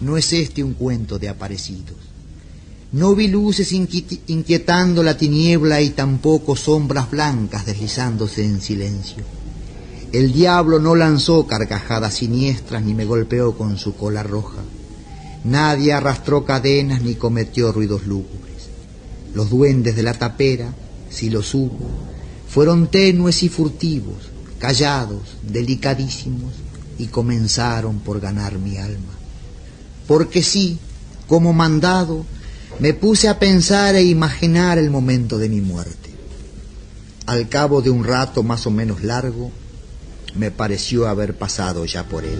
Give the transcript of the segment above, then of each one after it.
no es este un cuento de aparecidos. No vi luces inquietando la tiniebla y tampoco sombras blancas deslizándose en silencio. El diablo no lanzó carcajadas siniestras ni me golpeó con su cola roja. Nadie arrastró cadenas ni cometió ruidos lúgubres. Los duendes de la tapera, si los hubo, fueron tenues y furtivos, callados, delicadísimos, y comenzaron por ganar mi alma. Porque sí, como mandado, me puse a pensar e imaginar el momento de mi muerte. Al cabo de un rato más o menos largo, me pareció haber pasado ya por él.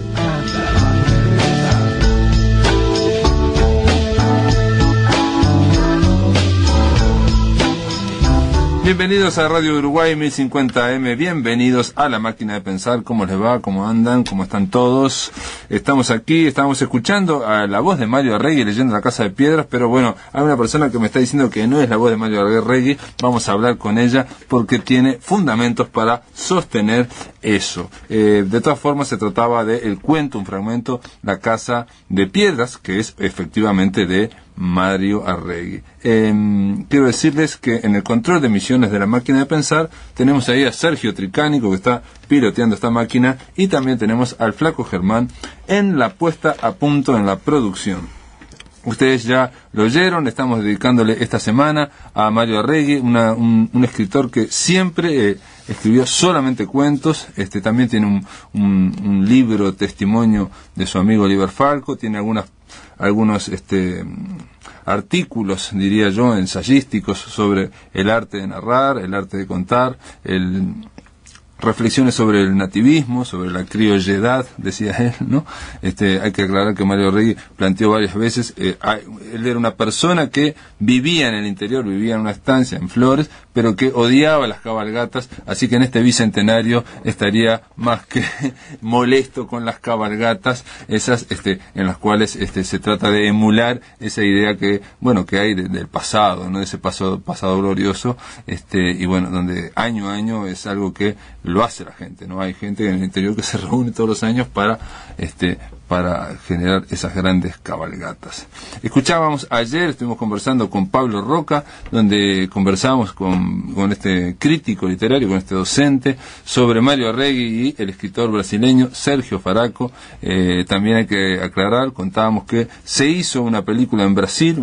Bienvenidos a Radio Uruguay 1050M, bienvenidos a La Máquina de Pensar. ¿Cómo les va? ¿Cómo andan? ¿Cómo están todos? Estamos aquí, estamos escuchando a la voz de Mario Arregui leyendo La Casa de Piedras, pero bueno, hay una persona que me está diciendo que no es la voz de Mario Arregui. Vamos a hablar con ella porque tiene fundamentos para sostener eso. De todas formas, se trataba del cuento, un fragmento, La Casa de Piedras, que es efectivamente de Mario Arregui. Quiero decirles que en el control de emisiones de La Máquina de Pensar tenemos ahí a Sergio Tricánico, que está piloteando esta máquina, y también tenemos al Flaco Germán en la puesta a punto, en la producción. Ustedes ya lo oyeron, estamos dedicándole esta semana a Mario Arregui, un escritor que siempre escribió solamente cuentos. También tiene un libro testimonio de su amigo Oliver Falco, tiene algunos artículos, diría yo, ensayísticos sobre el arte de narrar, el arte de contar, reflexiones sobre el nativismo, sobre la criolledad, decía él, ¿no? Hay que aclarar que Mario Arregui planteó varias veces, él era una persona que vivía en el interior, vivía en una estancia en Flores, pero que odiaba las cabalgatas, así que en este bicentenario estaría más que molesto con las cabalgatas, esas en las cuales se trata de emular esa idea que hay del pasado, ¿no? De ese pasado glorioso, y bueno, donde año a año es algo que lo hace la gente, ¿no? Hay gente en el interior que se reúne todos los años para generar esas grandes cabalgatas. Estuvimos conversando con Pablo Roca, donde conversamos con este crítico literario, con este docente, sobre Mario Arregui y el escritor brasileño Sergio Faraco. También hay que aclarar, contábamos que se hizo una película en Brasil,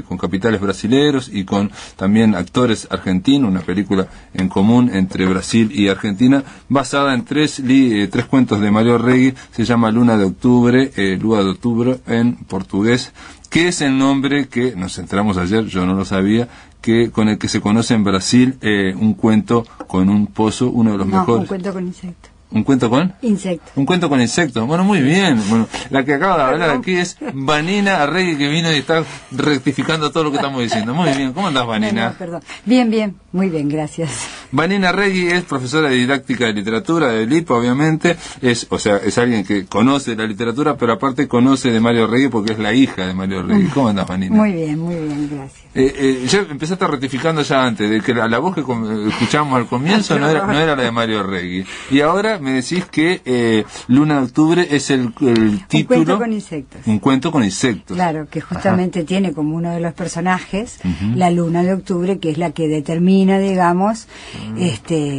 con capitales brasileros y con también actores argentinos, una película en común entre Brasil y Argentina, basada en tres cuentos de Mario Arregui. Se llama Luna de Octubre, en portugués, que es el nombre que nos enteramos ayer, yo no lo sabía, que con el que se conoce en Brasil un cuento con un pozo, uno de los mejores. Un cuento con insectos. ¿Un cuento con? Insectos. Un cuento con insectos. Bueno, muy bien. Bueno, la que acaba de hablar aquí es Vanina Arregui, que vino y está rectificando todo lo que estamos diciendo. Muy bien. ¿Cómo andás, Vanina? No, perdón. Bien. Muy bien, gracias. Vanina Arregui es profesora de didáctica de literatura de IPA, obviamente. Es alguien que conoce la literatura, pero aparte conoce de Mario Arregui porque es la hija de Mario Arregui. ¿Cómo andás, Vanina? Muy bien, gracias. Ya empezaste rectificando ya antes, de que la voz que escuchábamos al comienzo no era la de Mario Arregui. Y ahora me decís que Luna de Octubre es el título... Un cuento con insectos. Un cuento con insectos. Claro, que justamente tiene como uno de los personajes la Luna de Octubre, que es la que determina, digamos,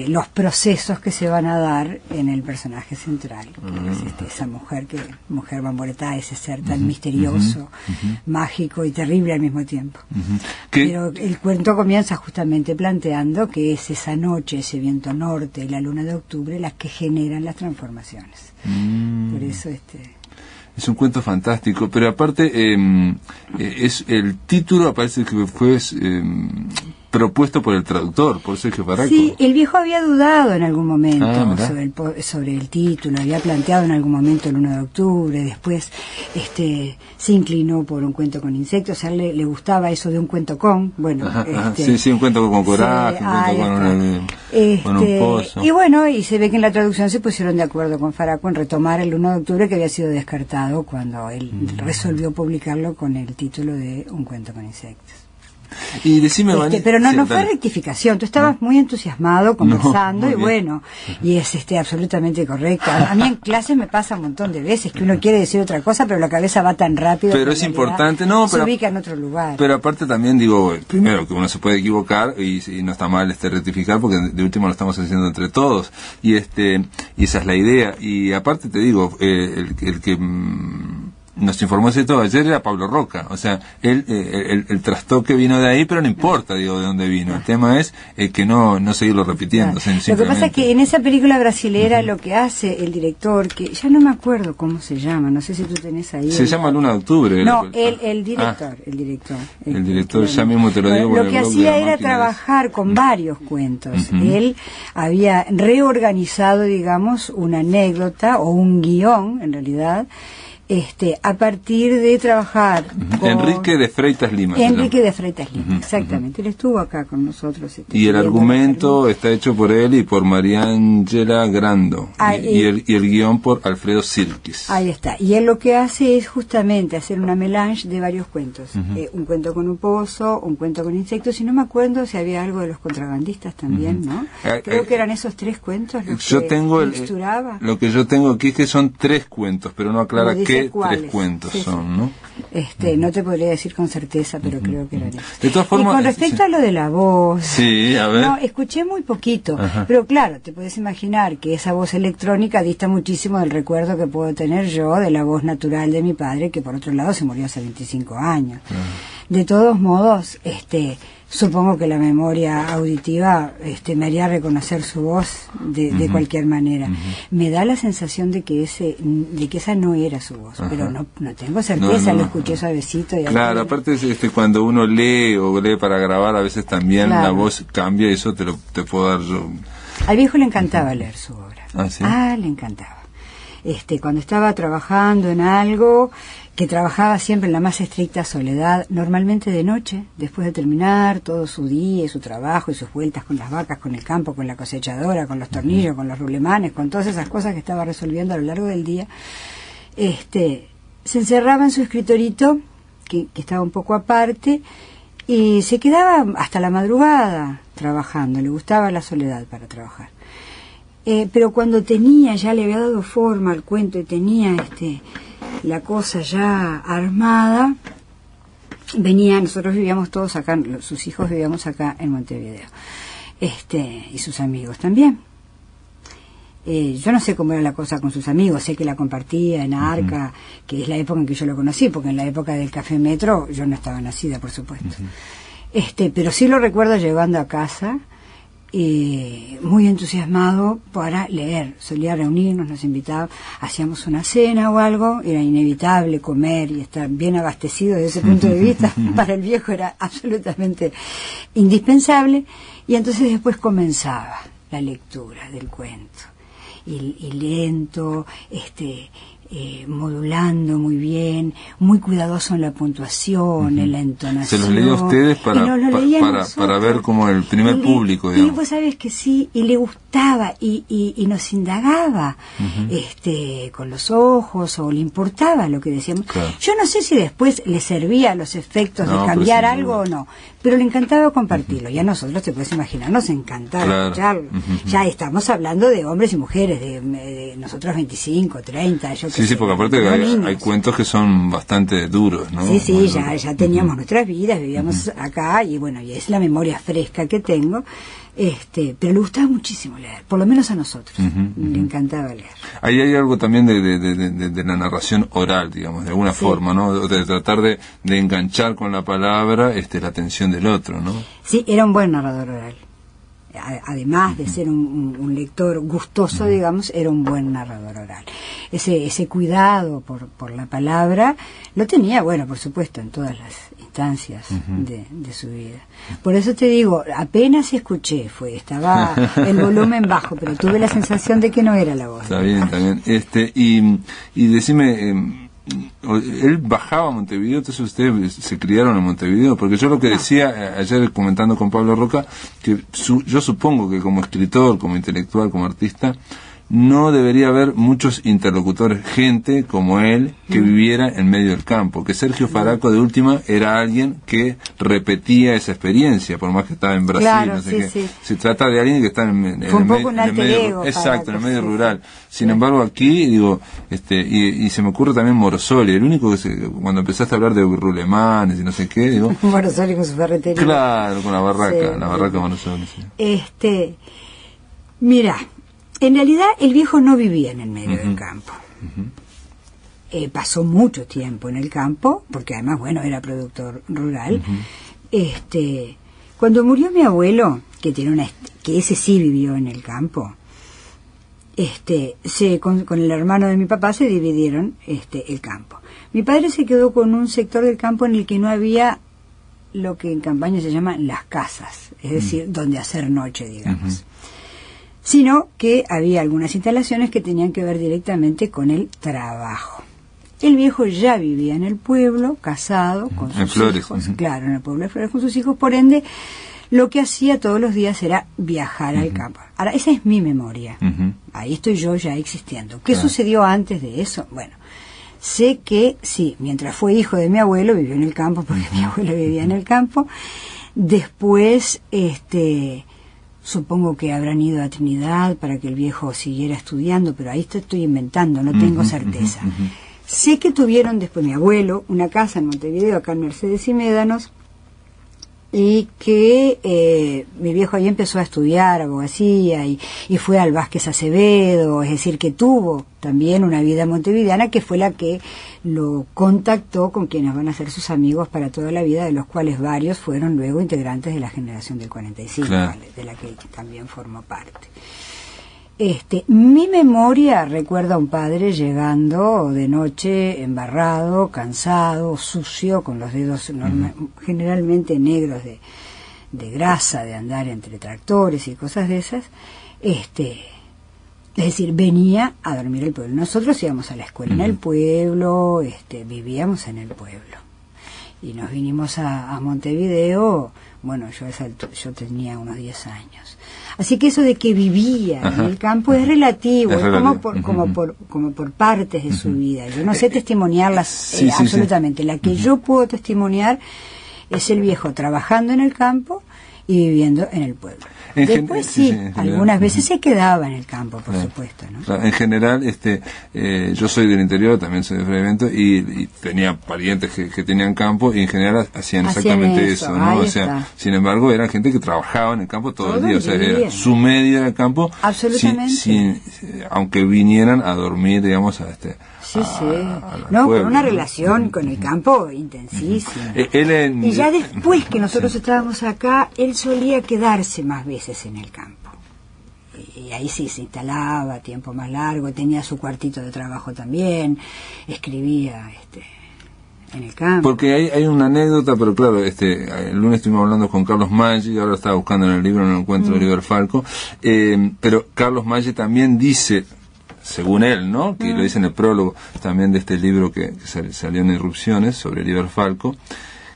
los procesos que se van a dar en el personaje central. Que es esa mujer Bamboretá, ese ser tan misterioso, mágico y terrible al mismo tiempo. Pero el cuento comienza justamente planteando que es esa noche, ese viento norte y la Luna de Octubre las que generan las transformaciones. Por eso es un cuento fantástico, pero aparte es el título, parece que fue propuesto por el traductor, por Sergio Faraco. Sí, el viejo había dudado en algún momento sobre el título, había planteado en algún momento el 1 de octubre, después se inclinó por un cuento con insectos, a él le gustaba eso de un cuento con, sí, un cuento con coraje, un cuento con un pozo. Y bueno, y se ve que en la traducción se pusieron de acuerdo con Faraco en retomar el 1 de octubre, que había sido descartado cuando él resolvió publicarlo con el título de Un cuento con insectos. Y decime, pero no, sí, no fue dale. rectificación. Tú estabas muy entusiasmado conversando y bueno, y es absolutamente correcto. A mí en clases me pasa un montón de veces que uno quiere decir otra cosa, pero la cabeza va tan rápido. Pero que es en realidad importante, no, se ubica en otro lugar. Pero aparte también digo, primero que uno se puede equivocar y no está mal rectificar porque de último lo estamos haciendo entre todos y esa es la idea. Y aparte te digo, el que nos informó de todo ayer era Pablo Roca, o sea, el trastoque vino de ahí, pero no importa, digo, de dónde vino. El tema es que no seguirlo repitiendo. Claro. Lo que pasa es que en esa película brasilera lo que hace el director, que ya no me acuerdo cómo se llama, no sé si tú tenés ahí. Se llama Luna de Octubre. No, el director. El director, ya mismo te lo digo. Lo que hacía era trabajar con varios cuentos. Él había reorganizado, digamos, una anécdota o un guión, en realidad, a partir de trabajar con Enrique de Freitas Lima. Enrique de Freitas Lima, exactamente. Él estuvo acá con nosotros. Y el argumento está hecho por él y por Mariangela Grando. Y el guión por Alfredo Silkis. Ahí está. Y él lo que hace es justamente hacer una melange de varios cuentos. Un cuento con un pozo, un cuento con insectos, y no me acuerdo si había algo de los contrabandistas también, ¿no? Creo que eran esos 3 cuentos los yo que tengo mixturaba. Lo que yo tengo aquí es que son 3 cuentos, pero no aclara qué 3 cuentos sí, son, sí. ¿no? No te podría decir con certeza, pero creo que eran esos. De todas formas, y con respecto a lo de la voz, sí, a ver. No, escuché muy poquito, pero claro, te puedes imaginar que esa voz electrónica dista muchísimo del recuerdo que puedo tener yo de la voz natural de mi padre, que por otro lado se murió hace 25 años. De todos modos, supongo que la memoria auditiva me haría reconocer su voz de cualquier manera. Me da la sensación de que esa no era su voz, pero no tengo certeza, lo escuché suavecito. Claro, aparte cuando uno lee o lee para grabar, a veces también la voz cambia y eso te puedo dar yo. Al viejo le encantaba leer su obra. ¿Ah, sí? Le encantaba. Cuando estaba trabajando en algo, que trabajaba siempre en la más estricta soledad, normalmente de noche, después de terminar todo su día, su trabajo y sus vueltas con las vacas, con el campo, con la cosechadora, con los tornillos, con los rulemanes, con todas esas cosas que estaba resolviendo a lo largo del día, se encerraba en su escritorito, que estaba un poco aparte, y se quedaba hasta la madrugada trabajando. Le gustaba la soledad para trabajar. Pero cuando ya le había dado forma al cuento y tenía la cosa ya armada, nosotros vivíamos todos acá, sus hijos vivíamos acá en Montevideo, y sus amigos también. Yo no sé cómo era la cosa con sus amigos, sé que la compartía en Arca, que es la época en que yo lo conocí, porque en la época del Café Metro yo no estaba nacida, por supuesto. Pero sí lo recuerdo llegando a casa, muy entusiasmado para leer. Solía reunirnos, nos invitaba, hacíamos una cena o algo, era inevitable comer y estar bien abastecido desde ese punto de vista. Para el viejo era absolutamente indispensable, y entonces después comenzaba la lectura del cuento, y lento, modulando muy bien, muy cuidadoso en la puntuación, en la entonación. Se los leía a ustedes para ver como el primer público, digamos. Y vos sabés que sí, y le gustaba, y nos indagaba con los ojos, o le importaba lo que decíamos. Claro. Yo no sé si después le servía los efectos de cambiar algo o no, pero le encantaba compartirlo, y a nosotros, te puedes imaginar, nos encantaba escucharlo. Ya estamos hablando de hombres y mujeres, de nosotros 25, 30, Sí, porque aparte hay cuentos que son bastante duros, ¿no? Sí, bueno, ya teníamos nuestras vidas, vivíamos acá, y bueno, y es la memoria fresca que tengo, pero le gustaba muchísimo leer, por lo menos a nosotros, le encantaba leer. Ahí hay algo también de la narración oral, digamos, de alguna forma, ¿no? De tratar de enganchar con la palabra la atención del otro, ¿no? Sí, era un buen narrador oral. Además de ser un lector gustoso, digamos, era un buen narrador oral. Ese cuidado por la palabra lo tenía, bueno, por supuesto, en todas las instancias de su vida. Por eso te digo, apenas escuché, estaba en volumen bajo, pero tuve la sensación de que no era la voz. Está bien. Y decime, él bajaba a Montevideo, entonces ustedes se criaron en Montevideo, porque yo lo que decía ayer comentando con Pablo Roca, que yo supongo que como escritor, como intelectual, como artista, no debería haber muchos interlocutores, gente como él, que viviera en medio del campo. Que Sergio Faraco, de última, era alguien que repetía esa experiencia, por más que estaba en Brasil. Claro, no sé sí, qué. sí. Se trata de alguien que está en el medio, un alter ego, exacto, en el medio sí, rural. sí. Sin embargo, aquí, digo, y se me ocurre también Morosoli, el único que cuando empezaste a hablar de rulemanes y no sé qué, digo... Morosoli con su ferretería. Claro, con la barraca, Sí. la barraca Morosoli. Sí. Mira, en realidad el viejo no vivía en el medio del campo. Pasó mucho tiempo en el campo, porque además, bueno, era productor rural. Cuando murió mi abuelo, que ese sí vivió en el campo, con el hermano de mi papá se dividieron el campo. Mi padre se quedó con un sector del campo en el que no había lo que en campaña se llaman las casas, es decir, donde hacer noche, digamos. Sino que había algunas instalaciones que tenían que ver directamente con el trabajo. El viejo ya vivía en el pueblo, casado, con sus Flores, hijos, claro, en el pueblo de Flores con sus hijos, por ende, lo que hacía todos los días era viajar al campo. Ahora, esa es mi memoria. Ahí estoy yo ya existiendo. ¿Qué sucedió antes de eso? Bueno, sé que sí, mientras fue hijo de mi abuelo, vivió en el campo, porque mi abuelo vivía en el campo. Después, supongo que habrán ido a Trinidad para que el viejo siguiera estudiando, pero ahí estoy inventando, no tengo certeza. Sé que tuvieron después mi abuelo una casa en Montevideo, acá en Mercedes y Médanos, y que mi viejo ahí empezó a estudiar abogacía y fue al Vázquez Acevedo, es decir, que tuvo también una vida montevideana que fue la que lo contactó con quienes van a ser sus amigos para toda la vida, de los cuales varios fueron luego integrantes de la generación del 45, claro. De la que también formó parte. Mi memoria recuerda a un padre llegando de noche embarrado, cansado, sucio, con los dedos generalmente negros de grasa, de andar entre tractores y cosas de esas. Es decir, venía a dormir al pueblo. Nosotros íbamos a la escuela en el pueblo, vivíamos en el pueblo. Y nos vinimos a Montevideo, bueno, yo tenía unos 10 años. Así que eso de que vivía en el campo es relativo, es como por partes de su vida. Yo no sé testimoniarlas absolutamente. La que yo puedo testimoniar es el viejo trabajando en el campo y viviendo en el pueblo. Después algunas veces se quedaba en el campo, por supuesto, ¿no? Claro, en general, yo soy del interior, también soy de Frevento, y tenía parientes que tenían campo, y en general hacían exactamente eso, ¿no? O sea, sin embargo, eran gente que trabajaba en el campo todo el día, o sea, era su medio en el campo, absolutamente. aunque vinieran a dormir, digamos, no, pueblo, con una relación con el campo intensísima. Y ya después que nosotros estábamos acá, él solía quedarse más veces en el campo. Y ahí sí se instalaba tiempo más largo, tenía su cuartito de trabajo también, escribía en el campo. Porque hay una anécdota, pero claro, el lunes estuvimos hablando con Carlos Maggi, ahora estaba buscando en el libro, no encuentro Oliver Falco, pero Carlos Maggi también dice, según él, ¿no?, que lo dice en el prólogo también de este libro que salió en Irrupciones sobre Oliver Falco,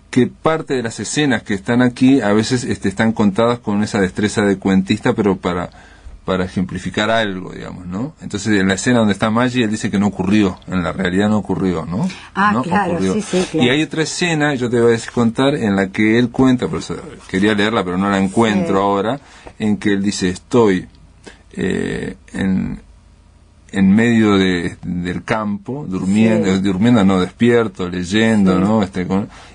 que parte de las escenas que están aquí a veces están contadas con esa destreza de cuentista, pero para ejemplificar algo, digamos, ¿no? Entonces, en la escena donde está Maggi, él dice que no ocurrió, en la realidad no ocurrió, ¿no? ¿No? Claro, ocurrió. sí, claro. Y hay otra escena, yo te voy a contar, en la que él cuenta, por eso quería leerla, pero no la encuentro ahora, en que él dice, estoy en medio del campo, durmiendo, no, despierto, leyendo, ¿no?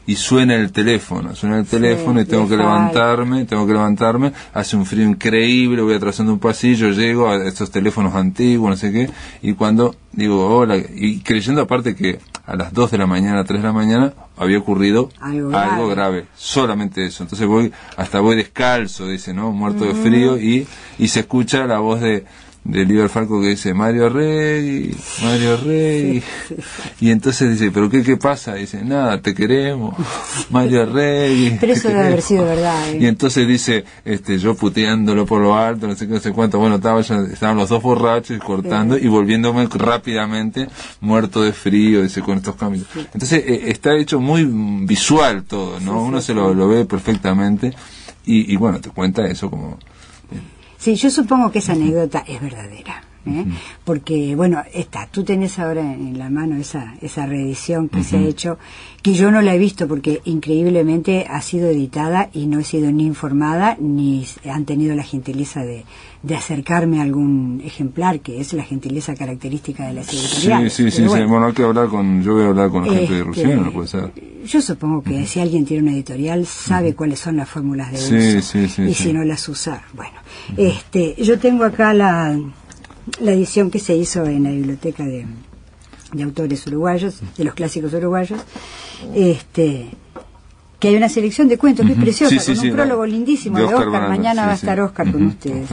Y suena el teléfono y tengo que levantarme, hace un frío increíble, voy atravesando un pasillo, llego a estos teléfonos antiguos, no sé qué, y cuando digo hola, y creyendo aparte que a las 2 de la mañana, 3 de la mañana, había ocurrido algo grave, solamente eso. Entonces voy descalzo, dice, ¿no? Muerto de frío, y se escucha la voz de Oliver Falco que dice Mario Rey, y entonces dice, ¿pero qué pasa? Dice, nada, te queremos, Mario Rey. Pero eso debe haber sido verdad, Y entonces dice, yo puteándolo por lo alto, no sé cuánto, bueno, estaban los dos borrachos cortando y volviéndome rápidamente muerto de frío, dice, con estos cambios. Entonces está hecho muy visual todo, ¿no? Uno se lo ve perfectamente y bueno, te cuenta eso como... Sí, yo supongo que esa anécdota es verdadera. Porque, bueno, tú tenés ahora en la mano esa reedición que se ha hecho, que yo no la he visto porque increíblemente ha sido editada y no he sido ni informada ni han tenido la gentileza de acercarme a algún ejemplar, que es la gentileza característica de las editoriales. Sí. Bueno, hay que hablar yo voy a hablar con la gente de Rusia, ¿no puede ser? Yo supongo que si alguien tiene una editorial sabe cuáles son las fórmulas de uso y si no las usa, bueno. Yo tengo acá la edición que se hizo en la biblioteca de autores uruguayos, de los clásicos uruguayos, que hay una selección de cuentos que es preciosa, con un prólogo lindísimo de Oscar. Mañana va a estar Oscar con ustedes.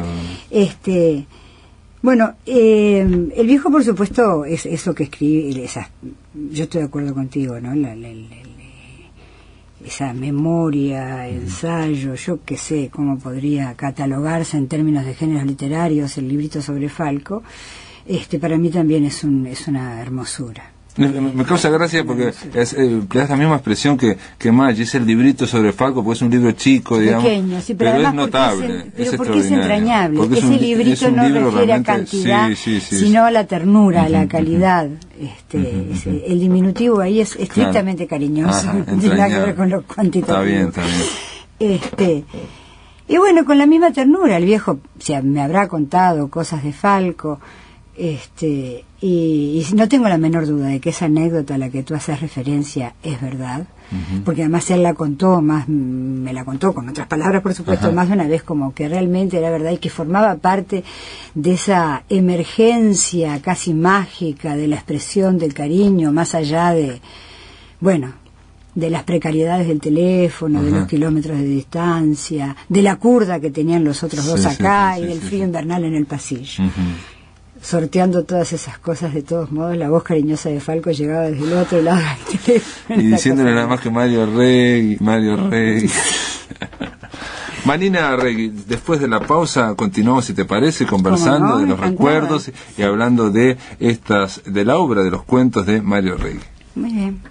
Bueno, el viejo, por supuesto, es eso que escribe, yo estoy de acuerdo contigo, ¿no? Esa memoria, ensayo, yo qué sé cómo podría catalogarse en términos de géneros literarios el librito sobre Falco, para mí también es una hermosura. Me causa gracia porque le das la misma expresión que Maggi, es el librito sobre Falco, porque es un libro chico, digamos, pequeño, sí, pero es notable, porque es entrañable, porque ese librito no refiere a cantidad, sino a la ternura, a la calidad. El diminutivo ahí es estrictamente cariñoso, no tiene nada que ver con lo cuantitativo. Está bien. Y bueno, con la misma ternura, el viejo me habrá contado cosas de Falco, y no tengo la menor duda de que esa anécdota a la que tú haces referencia es verdad, porque además él me la contó con otras palabras, por supuesto, más de una vez, como que realmente era verdad y que formaba parte de esa emergencia casi mágica de la expresión del cariño, más allá de las precariedades del teléfono, de los kilómetros de distancia, de la curda que tenían los otros dos acá y del frío invernal en el pasillo. Sorteando todas esas cosas, de todos modos, la voz cariñosa de Falco llegaba desde el otro lado del teléfono. Y diciéndole nada más que Mario Regui. Marina Regui, después de la pausa continuamos, si te parece, conversando de los recuerdos y hablando de la obra, de los cuentos de Mario Regui. Muy bien.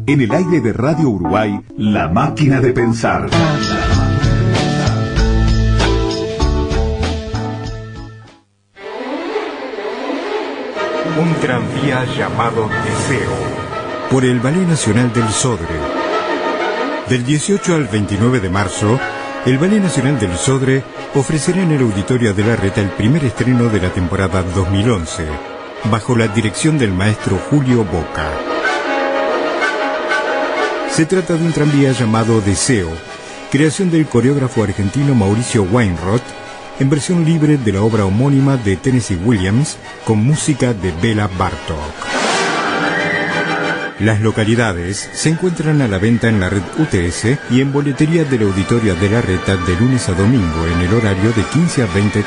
En el aire de Radio Uruguay, La Máquina de Pensar. Un tranvía llamado Deseo. Por el Ballet Nacional del Sodre. Del 18 al 29 de marzo, el Ballet Nacional del Sodre ofrecerá en el Auditorio de la Reta el primer estreno de la temporada 2011, bajo la dirección del maestro Julio Boca. Se trata de un tranvía llamado Deseo, creación del coreógrafo argentino Mauricio Weinroth, en versión libre de la obra homónima de Tennessee Williams, con música de Bela Bartók. Las localidades se encuentran a la venta en la red UTS y en boletería del Auditorio de la Reta de lunes a domingo en el horario de 15 a 20:30.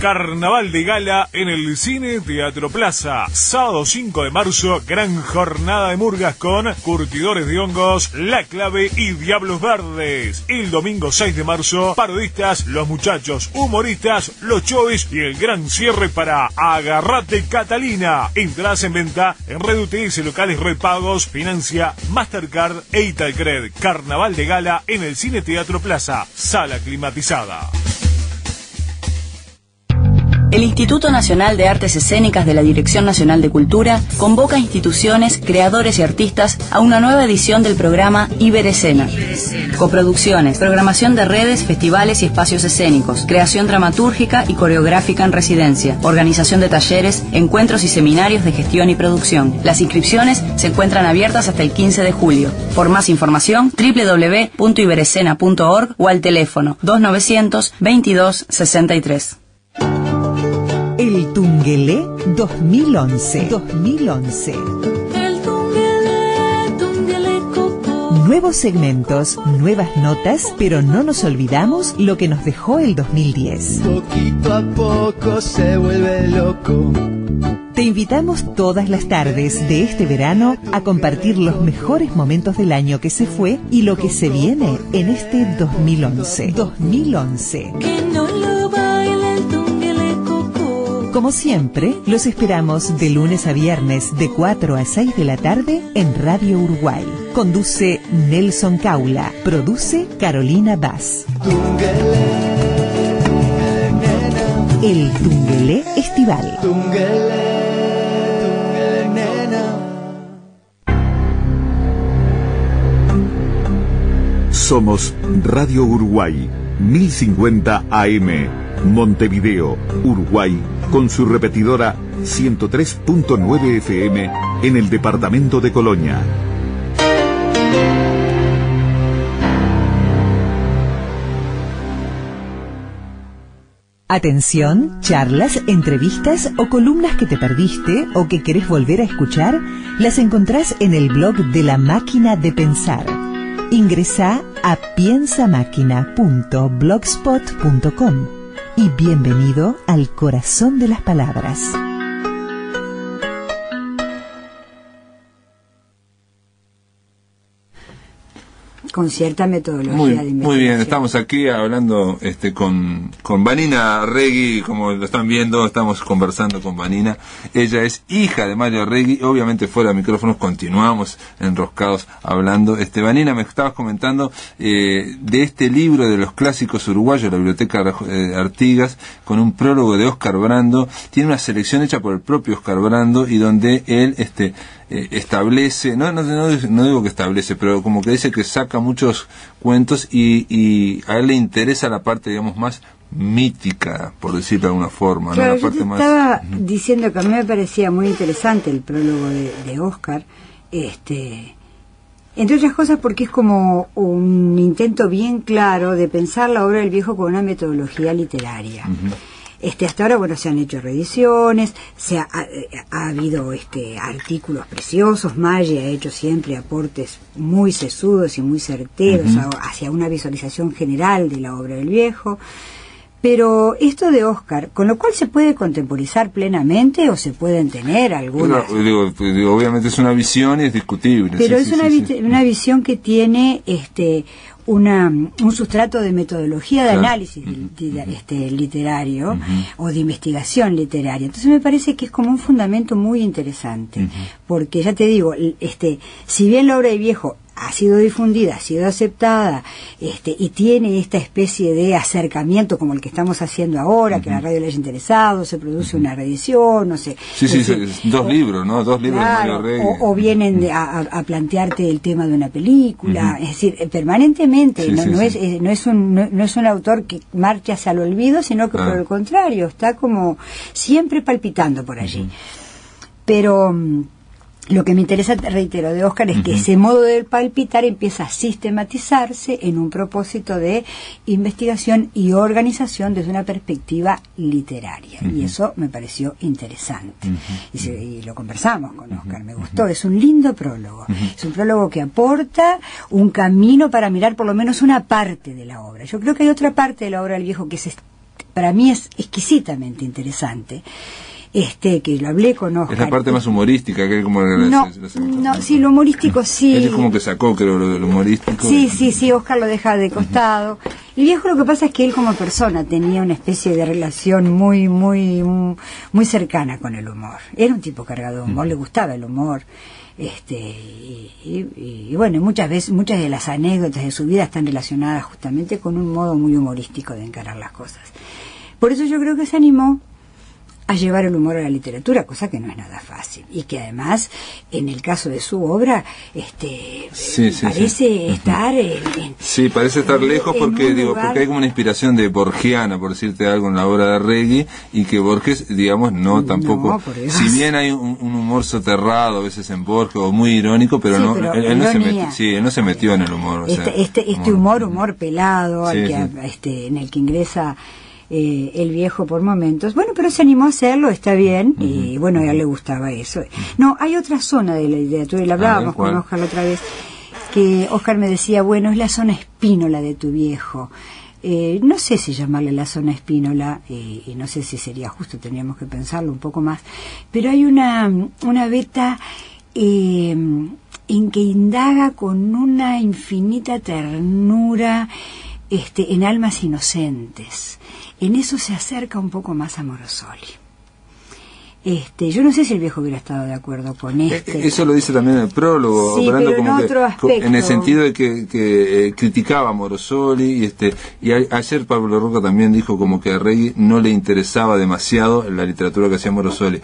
Carnaval de Gala en el Cine Teatro Plaza. Sábado 5 de marzo, gran jornada de murgas con Curtidores de Hongos, La Clave y Diablos Verdes. El domingo 6 de marzo, parodistas, Los Muchachos, humoristas, Los Chovis y el gran cierre para Agarrate Catalina. Entradas en venta en Red UTS, locales repagos, financia Mastercard e Italcred. Carnaval de Gala en el Cine Teatro Plaza. Sala climatizada. El Instituto Nacional de Artes Escénicas de la Dirección Nacional de Cultura convoca a instituciones, creadores y artistas a una nueva edición del programa Iberescena. Coproducciones, programación de redes, festivales y espacios escénicos, creación dramatúrgica y coreográfica en residencia, organización de talleres, encuentros y seminarios de gestión y producción. Las inscripciones se encuentran abiertas hasta el 15 de julio. Por más información, www.iberescena.org o al teléfono 2900 22 63. El Tungelé 2011. Nuevos segmentos, nuevas notas, pero no nos olvidamos lo que nos dejó el 2010. Poquito a poco se vuelve loco. Te invitamos todas las tardes de este verano a compartir los mejores momentos del año que se fue y lo que se viene en este 2011. Que no lo baile el Tungelé Coco. Como siempre, los esperamos de lunes a viernes de 4 a 6 de la tarde en Radio Uruguay. Conduce Nelson Caula. Produce Carolina Bass. El Tungelé Estival. Somos Radio Uruguay, 1050 AM, Montevideo, Uruguay, con su repetidora 103.9 FM en el departamento de Colonia. Atención, charlas, entrevistas o columnas que te perdiste o que querés volver a escuchar, las encontrás en el blog de La Máquina de Pensar. Ingresá a piensamáquina.blogspot.com y bienvenido al corazón de las palabras. Con cierta metodología de investigación. Muy bien, estamos aquí hablando con Vanina Arregui, como lo están viendo, estamos conversando con Vanina. Ella es hija de Mario Arregui, obviamente fuera de micrófonos continuamos enroscados hablando. Vanina, me estabas comentando de este libro de los clásicos uruguayos, la Biblioteca Artigas, con un prólogo de Óscar Brando. Tiene una selección hecha por el propio Óscar Brando y donde él establece, no digo que establece, pero como que dice que saca muchos cuentos y a él le interesa la parte, digamos, más mítica, por decirlo de alguna forma. Claro, ¿no? La parte yo te estaba diciendo que a mí me parecía muy interesante el prólogo de Óscar, entre otras cosas porque es como un intento bien claro de pensar la obra del viejo con una metodología literaria. Hasta ahora, bueno, se han hecho reediciones, ha habido artículos preciosos. Maggi ha hecho siempre aportes muy sesudos y muy certeros hacia una visualización general de la obra del viejo. Pero esto de Óscar, con lo cual se puede contemporizar plenamente o se pueden tener algunas... Digo, obviamente es una visión y es discutible. Pero es una visión que tiene un sustrato de metodología de análisis literario o de investigación literaria. Entonces me parece que es como un fundamento muy interesante, porque ya te digo, si bien la obra de viejo ha sido difundida, ha sido aceptada, y tiene esta especie de acercamiento como el que estamos haciendo ahora, que a la radio le haya interesado, se produce una reedición, no sé. Dos libros, ¿no? Dos libros, claro, de Mario Arregui. O vienen a plantearte el tema de una película, es decir, permanentemente, no es un autor que marche hacia el olvido, sino que por el contrario, está como siempre palpitando por allí. Pero... lo que me interesa, reitero, de Óscar es que ese modo de palpitar empieza a sistematizarse en un propósito de investigación y organización desde una perspectiva literaria. Y eso me pareció interesante. Y lo conversamos con Óscar, me gustó. Es un lindo prólogo. Es un prólogo que aporta un camino para mirar por lo menos una parte de la obra. Yo creo que hay otra parte de la obra del viejo que para mí es exquisitamente interesante. Que lo hablé con Óscar. Es la parte más humorística, que es como... sí, lo humorístico sí. Él es como que sacó, creo, lo humorístico. Sí, Óscar lo deja de costado. El viejo, lo que pasa es que él como persona tenía una especie de relación muy cercana con el humor. Era un tipo cargado de humor, le gustaba el humor. Y bueno, muchas de las anécdotas de su vida están relacionadas justamente con un modo muy humorístico de encarar las cosas. Por eso yo creo que se animó a llevar el humor a la literatura, cosa que no es nada fácil, y que además en el caso de su obra parece estar parece estar lejos porque porque hay como una inspiración de borgiana, por decirte algo, en la obra de Arregui, y que Borges, digamos, tampoco, si bien hay un humor soterrado a veces en Borges o muy irónico, pero él no se metió en el humor, humor pelado en el que ingresa el viejo por momentos. Bueno, pero se animó a hacerlo, está bien, y bueno, a él le gustaba eso. No, hay otra zona de la literatura, y la hablábamos con Óscar la otra vez, que Óscar me decía, bueno, es la zona espínola de tu viejo. No sé si llamarle la zona espínola, y no sé si sería justo, tendríamos que pensarlo un poco más, pero hay una veta en que indaga con una infinita ternura en almas inocentes. En eso se acerca un poco más a Morosoli. Yo no sé si el viejo hubiera estado de acuerdo con Eso lo dice también el prólogo, sí, hablando pero como en otro aspecto. En el sentido de que criticaba a Morosoli y ayer Pablo Roca también dijo como que a Regui no le interesaba demasiado la literatura que hacía Morosoli.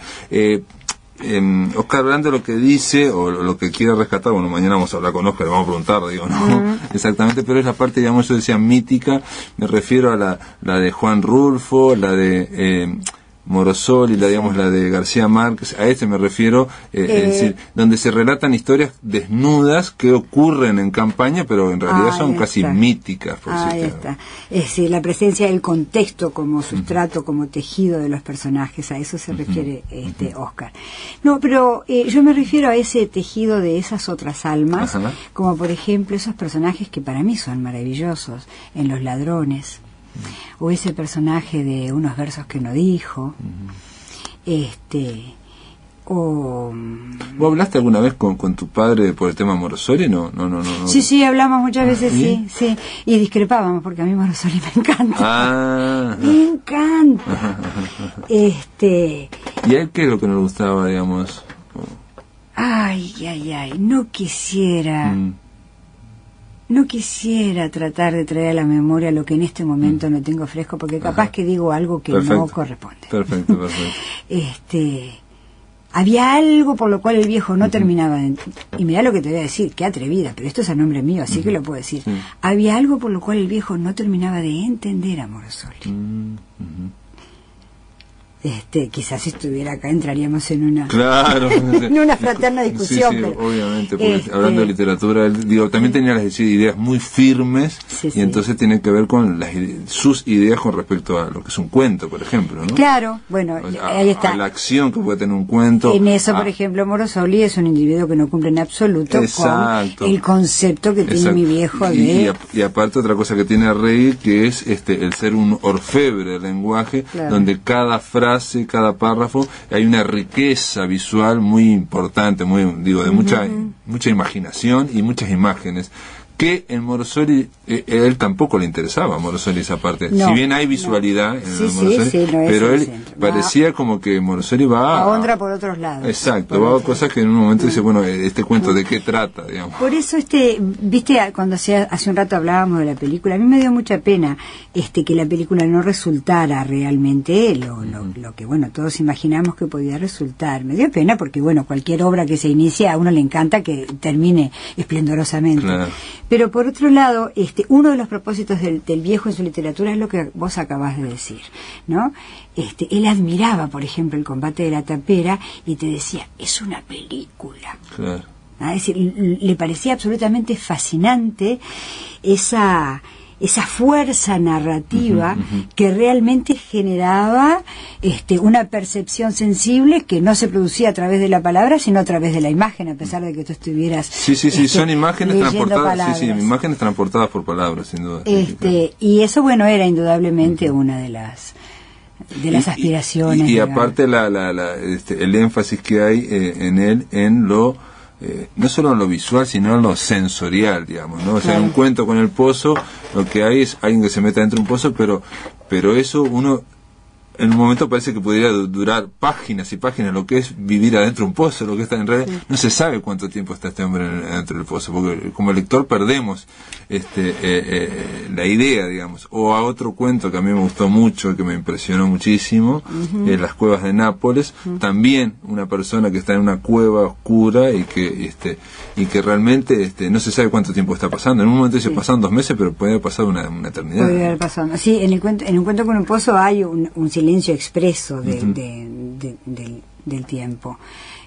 Oscar Brande lo que dice o lo que quiere rescatar, bueno, mañana vamos a hablar con Oscar, vamos a preguntar, digo, no, exactamente, pero es la parte, digamos, yo decía mítica, me refiero a la de Juan Rulfo, la de Morosoli, la de García Márquez, a me refiero, es decir, donde se relatan historias desnudas que ocurren en campaña, pero en realidad son casi míticas. Ahí está. Es decir, la presencia del contexto como sustrato, como tejido de los personajes, a eso se refiere Oscar. No, pero yo me refiero a ese tejido de esas otras almas, como por ejemplo esos personajes que para mí son maravillosos, en Los Ladrones, o ese personaje de Unos versos que no dijo, o... ¿Vos hablaste alguna vez con tu padre por el tema Morosoli? No. Sí, hablamos muchas veces, sí, y discrepábamos porque a mí Morosoli me encanta. Me encanta. ¿Y a él qué es lo que no le gustaba, digamos? Ay, no quisiera... No quisiera tratar de traer a la memoria lo que en este momento no tengo fresco, porque capaz que digo algo que no corresponde. Perfecto. Había algo por lo cual el viejo no terminaba de... Y mirá lo que te voy a decir, qué atrevida, pero esto es a nombre mío, así que lo puedo decir. Había algo por lo cual el viejo no terminaba de entender a Morosoli. Quizás si estuviera acá entraríamos en una en una fraterna discusión, pero, obviamente, porque hablando de literatura, él, también tenía las ideas muy firmes y entonces tiene que ver con sus ideas con respecto a lo que es un cuento, por ejemplo, ¿no? Claro, bueno, ahí está. A la acción que puede tener un cuento. En eso, por ejemplo, Morosoli es un individuo que no cumple en absoluto con el concepto que tiene mi viejo de... Y aparte otra cosa que tiene Regui, que es el ser un orfebre del lenguaje, donde cada frase, cada párrafo, hay una riqueza visual muy importante, de mucha imaginación y muchas imágenes, que en Morosoli, él tampoco le interesaba a Morosoli esa parte. Si bien hay visualidad en Morosoli, pero él parecía como que Morosoli va a honra por otros lados. Exacto, va a cosas que en un momento dice, bueno, este cuento, ¿de qué trata? Digamos. Por eso, viste, cuando hace un rato hablábamos de la película, a mí me dio mucha pena que la película no resultara realmente lo que, bueno, todos imaginamos que podía resultar. Me dio pena porque, bueno, cualquier obra que se inicia a uno le encanta que termine esplendorosamente. Claro. Pero por otro lado, uno de los propósitos del viejo en su literatura es lo que vos acabás de decir, ¿no? Él admiraba, por ejemplo, el combate de la tapera y te decía, es una película. Claro. Es decir, le parecía absolutamente fascinante esa fuerza narrativa que realmente generaba una percepción sensible que no se producía a través de la palabra, sino a través de la imagen, a pesar de que tú estuvieras son imágenes transportadas, palabras. Imágenes transportadas por palabras, sin duda. Y eso, bueno, era indudablemente una de las aspiraciones. Y aparte el énfasis que hay en él en lo no solo en lo visual, sino en lo sensorial, digamos, ¿no? O sea, en un cuento con el pozo, lo que hay es alguien que se mete dentro de un pozo, pero eso uno en un momento parece que podría durar páginas y páginas, lo que es vivir adentro de un pozo, lo que está en realidad, no se sabe cuánto tiempo está este hombre dentro del pozo, porque como lector perdemos la idea, digamos. O a otro cuento que a mí me gustó mucho, que me impresionó muchísimo, Las cuevas de Nápoles, también una persona que está en una cueva oscura y que realmente no se sabe cuánto tiempo está pasando. En un momento dice pasaron 2 meses, pero puede haber pasado una eternidad. Puede haber pasado. Sí, en un cuento con un pozo hay un silencio expreso del tiempo.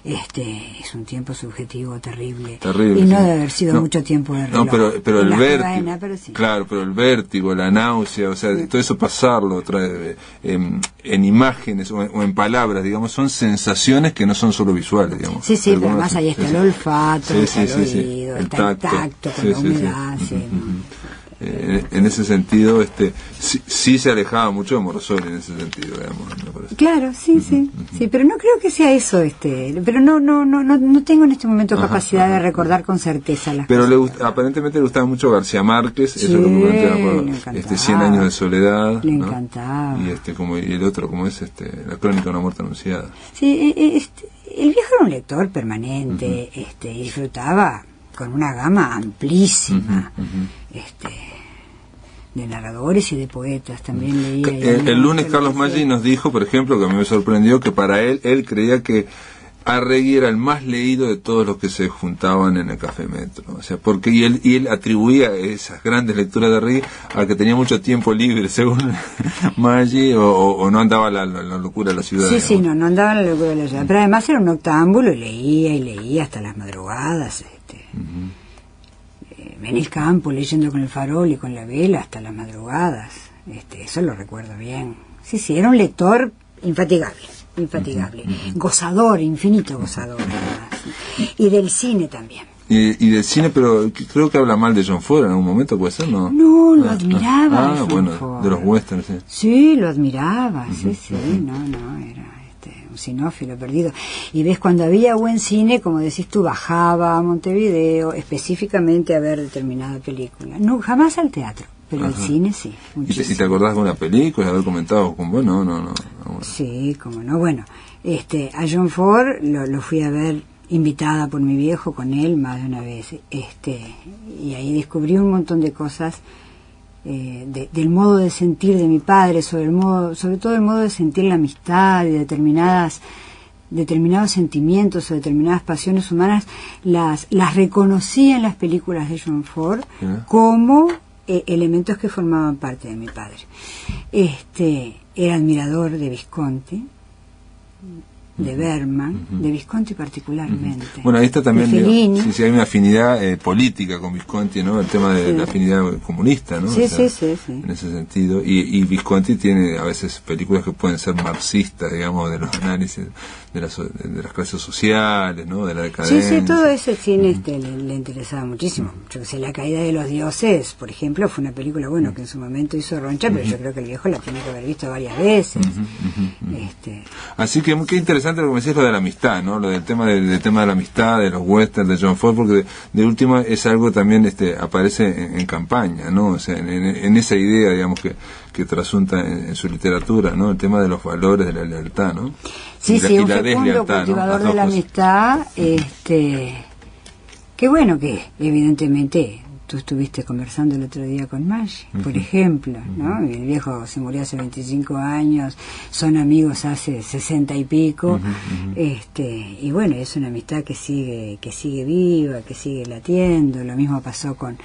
Es un tiempo subjetivo terrible y no debe haber sido mucho tiempo de reloj. No, pero el vértigo, claro, pero el vértigo, la náusea, o sea, todo eso pasarlo en imágenes o en palabras, digamos, son sensaciones que no son solo visuales, digamos. Sí, pero además ahí está el olfato, está el oído, está el tacto con la humedad. en ese sentido, sí se alejaba mucho de Morosoli en ese sentido, digamos, me parece. Claro, sí, sí, pero no creo que sea eso, pero no tengo en este momento capacidad de recordar con certeza las pero cosas. Aparentemente le gustaba mucho García Márquez, Sí, eso es lo que planteaba, le encantaba. 100 años de soledad, Le ¿no? encantaba. Y el otro, como es La crónica de una muerte anunciada. Sí, el viejo era un lector permanente, y disfrutaba con una gama amplísima, de narradores y de poetas, también leía. El lunes Carlos Maggi nos dijo, por ejemplo, que a mí me sorprendió, que para él creía que Arregui era el más leído de todos los que se juntaban en el Café Metro, o sea, porque y él atribuía esas grandes lecturas de Arregui a que tenía mucho tiempo libre, según Maggi, o no andaba la locura de la ciudad. Sí, sí, no andaba en la locura de la ciudad, pero además era un octámbulo y leía hasta las madrugadas, en el campo leyendo con el farol y con la vela hasta las madrugadas, eso lo recuerdo bien. Sí, era un lector infatigable, gozador, infinito gozador, además. Y del cine también. Y del cine, pero creo que habla mal de John Ford en algún momento, ¿puede ser? No, lo admiraba. John Ford. De los westerns, sí. Sí, lo admiraba, era un cinófilo perdido. Y ves, cuando había buen cine, como decís tú, bajaba a Montevideo específicamente a ver determinada película. No, jamás al teatro, pero al cine sí. ¿Y te acordás de una película, de haber comentado con vos? No. Sí, como no. Bueno, a John Ford lo fui a ver invitada por mi viejo, con él más de una vez, y ahí descubrí un montón de cosas del modo de sentir de mi padre, sobre todo el modo de sentir la amistad y determinados sentimientos o determinadas pasiones humanas, las reconocí en las películas de John Ford como elementos que formaban parte de mi padre. Era admirador de Visconti, de Bergman, de Visconti particularmente. Bueno, ahí está también, sí, hay una afinidad política con Visconti, ¿no? El tema de la afinidad comunista, ¿no? Sí. En ese sentido. Y Visconti tiene a veces películas que pueden ser marxistas, digamos, de los análisis de las clases sociales, ¿no? De la decadencia. Sí, todo ese cine le interesaba muchísimo. Yo que sé, La caída de los dioses, por ejemplo, fue una película, que en su momento hizo Roncha, pero yo creo que el viejo la tiene que haber visto varias veces. Así que qué interesante lo que me decís, lo de la amistad, ¿no? Lo del tema de la amistad, de los westerns de John Ford, porque de última es algo también aparece en campaña, ¿no? O sea, en esa idea, digamos, que trasunta en su literatura, ¿no? El tema de los valores de la lealtad, ¿no? Sí, un fecundo cultivador de la amistad, qué bueno que evidentemente tú estuviste conversando el otro día con Maggi, por ejemplo, ¿no? El viejo se murió hace 25 años, son amigos hace 60 y pico, y bueno, es una amistad que sigue viva, que sigue latiendo. Lo mismo pasó con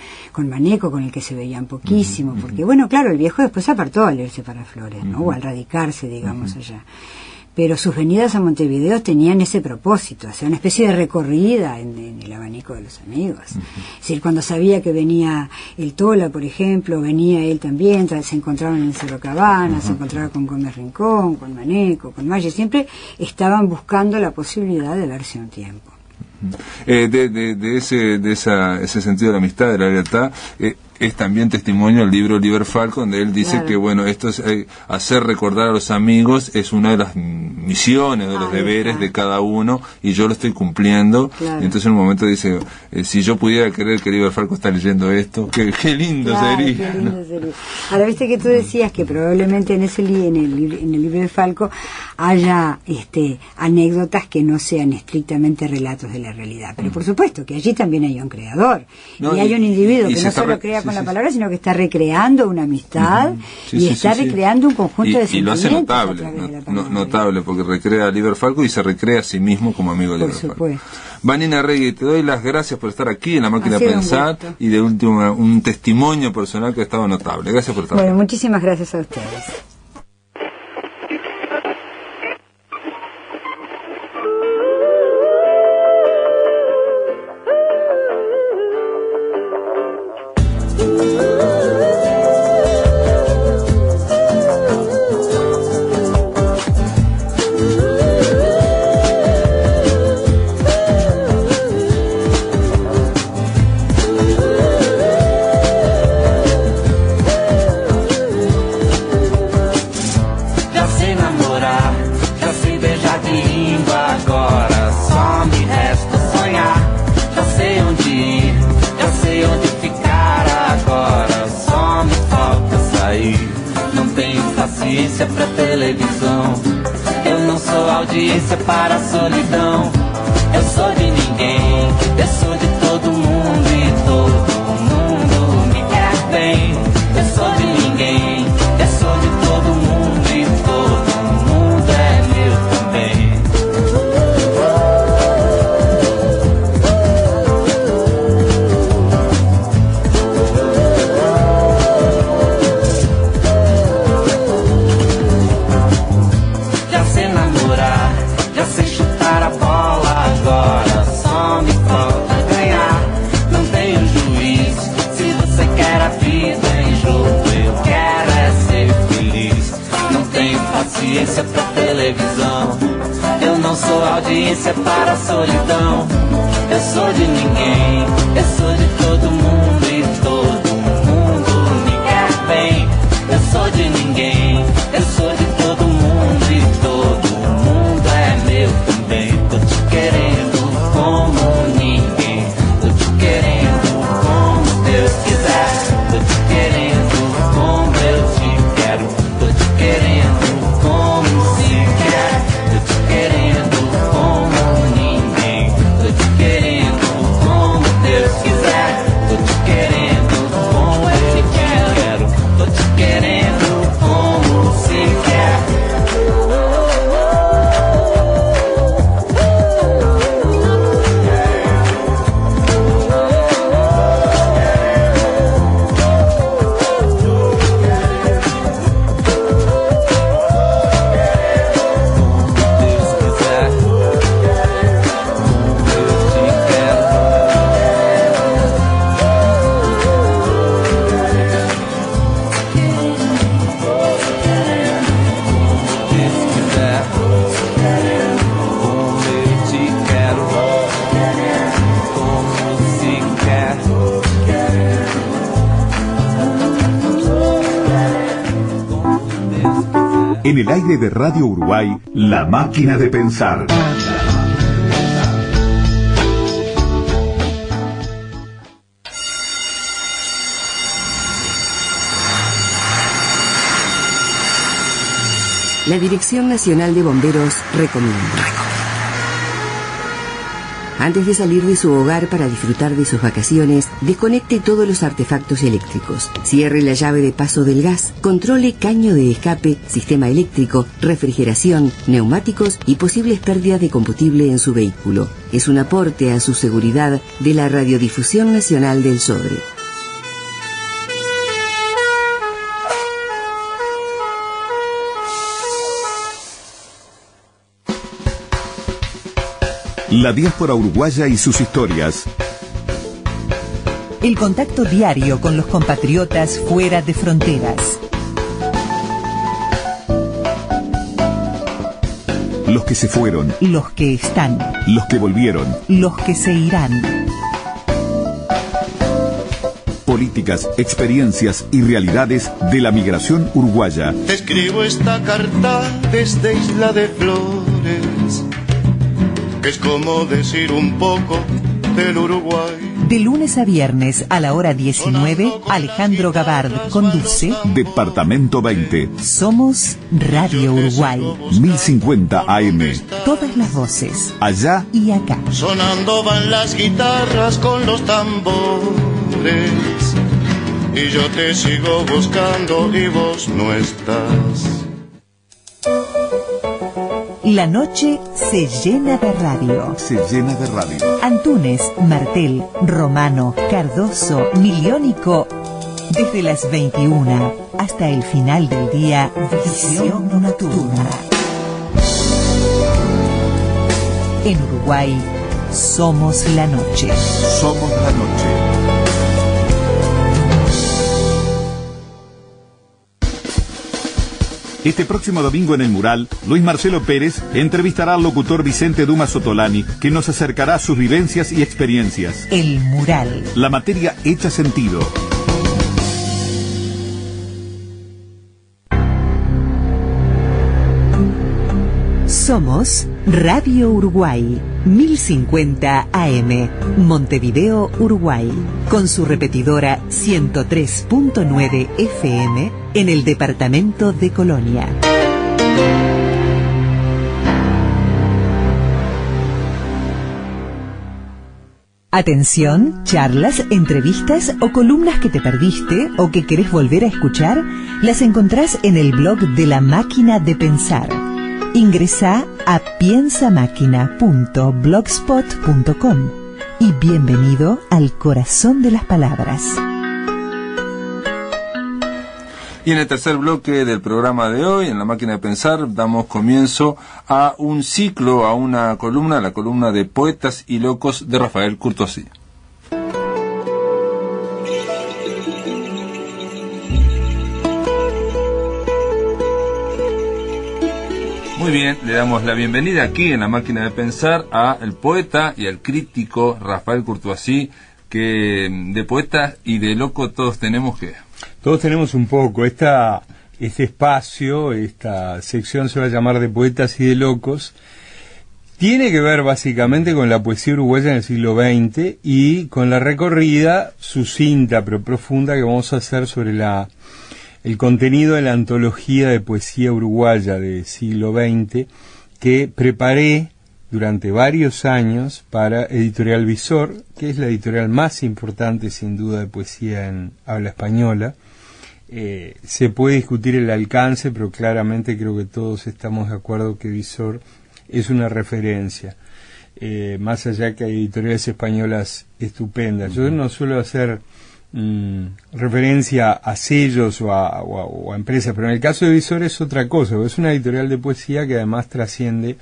Maneco, con el que se veían poquísimo, porque bueno, claro, el viejo después se apartó al irse para Flores, ¿no? O al radicarse, digamos, allá. Pero sus venidas a Montevideo tenían ese propósito, hacer una especie de recorrida en el abanico de los amigos. Es decir, cuando sabía que venía el Tola, por ejemplo, venía él también, se encontraban en el Cerro Cabana, se encontraba con Gómez Rincón, con Maneco, con Maggi, siempre estaban buscando la posibilidad de verse un tiempo. Ese sentido de la amistad, de la lealtad, es también testimonio el libro Liber Falco, donde él dice que bueno, esto es hacer recordar a los amigos es una de las misiones, de los deberes de cada uno, y yo lo estoy cumpliendo. Y entonces en un momento dice, si yo pudiera creer que Liber Falco está leyendo esto, qué lindo sería. Qué lindo sería. Ahora, viste que tú decías que probablemente en el libro de Falco haya anécdotas que no sean estrictamente relatos de la realidad, pero por supuesto que allí también hay un creador, y hay un individuo que no solo crea con la palabra, sino que está recreando una amistad está recreando un conjunto de sentimientos. Y lo hace notable, porque recrea a Liber Falco y se recrea a sí mismo como amigo de Liber Falco. Por supuesto. Vanina Arregui, te doy las gracias por estar aquí en La Máquina de Pensar, y de último un testimonio personal que ha estado notable. Gracias por estar aquí. Bueno, muchísimas gracias a ustedes. namorar, já sei beijar de língua, agora só me resta sonhar. Já sei onde ir, já sei onde ficar, agora só me falta sair. Não tenho paciência pra televisão, eu não sou audiência para a solidão. Eu sou de ninguém, eu sou de todo mundo e todo mundo me quer bem. Eu sou de ninguém, eu sou de todo mundo e todo mundo é meu também. Já sei namorar, já sei chutar a bola, agora só me falta ganhar. Não tenho juízo, se você quer a vida em jogo, eu quero é ser feliz. Não tenho paciência pra televisão, eu não sou audiência para a solidão. Eu sou de ninguém, eu sou de todo mundo e todo mundo me quer bem. Eu sou de ninguém, eu sou de todo mundo e todo mundo é meu também. Tô te querendo como ninguém, tô te querendo como Deus quiser. Tô te querendo como eu te quero, tô te querendo como se quer. Tô te querendo como ninguém, tô te querendo como Deus quiser. Tô te querendo como eu te quero, tô te querendo como se quer. En el aire de Radio Uruguay, La Máquina de Pensar. La Dirección Nacional de Bomberos recomienda. Antes de salir de su hogar para disfrutar de sus vacaciones, desconecte todos los artefactos eléctricos. Cierre la llave de paso del gas, controle caño de escape, sistema eléctrico, refrigeración, neumáticos y posibles pérdidas de combustible en su vehículo. Es un aporte a su seguridad de la Radiodifusión Nacional del Sodre. La diáspora uruguaya y sus historias. El contacto diario con los compatriotas fuera de fronteras. Los que se fueron. Los que están. Los que volvieron. Los que se irán. Políticas, experiencias y realidades de la migración uruguaya. Te escribo esta carta desde Isla de Flores, que es como decir un poco del Uruguay. De lunes a viernes a la hora 19, Alejandro Gabard conduce Departamento 20. Somos Radio Uruguay. 1050 AM. Todas las voces. Allá y acá. Sonando van las guitarras con los tambores, y yo te sigo buscando y vos no estás. La noche se llena de radio. Se llena de radio. Antunes, Martel, Romano, Cardoso, Miliónico. Desde las 21 hasta el final del día, visión nocturna. En Uruguay, somos la noche. Somos la noche. Este próximo domingo en el Mural, Luis Marcelo Pérez entrevistará al locutor Vicente Dumas Sotolani, que nos acercará a sus vivencias y experiencias. El Mural. La materia hecha sentido. Somos Radio Uruguay, 1050 AM, Montevideo, Uruguay, con su repetidora 103.9 FM en el departamento de Colonia. Atención, charlas, entrevistas o columnas que te perdiste o que querés volver a escuchar, las encontrás en el blog de La Máquina de Pensar. Ingresá a piensamáquina.blogspot.com y bienvenido al corazón de las palabras. Y en el tercer bloque del programa de hoy, en La Máquina de Pensar, damos comienzo a un ciclo, a una columna, la columna de Poetas y Locos de Rafael Courtois. Muy bien, le damos la bienvenida aquí en La Máquina de Pensar a el poeta y al crítico Rafael Courtois, que de poeta y de loco todos tenemos que... Todos tenemos un poco. Este espacio, esta sección se va a llamar de Poetas y de Locos. Tiene que ver básicamente con la poesía uruguaya en el siglo XX y con la recorrida sucinta pero profunda que vamos a hacer sobre el contenido de la antología de poesía uruguaya del siglo XX que preparé durante varios años para Editorial Visor, que es la editorial más importante sin duda de poesía en habla española. Se puede discutir el alcance, pero claramente creo que todos estamos de acuerdo que Visor es una referencia, más allá que hay editoriales españolas estupendas. Yo no suelo hacer referencia a sellos o a empresas, pero en el caso de Visor es otra cosa, es una editorial de poesía que además trasciende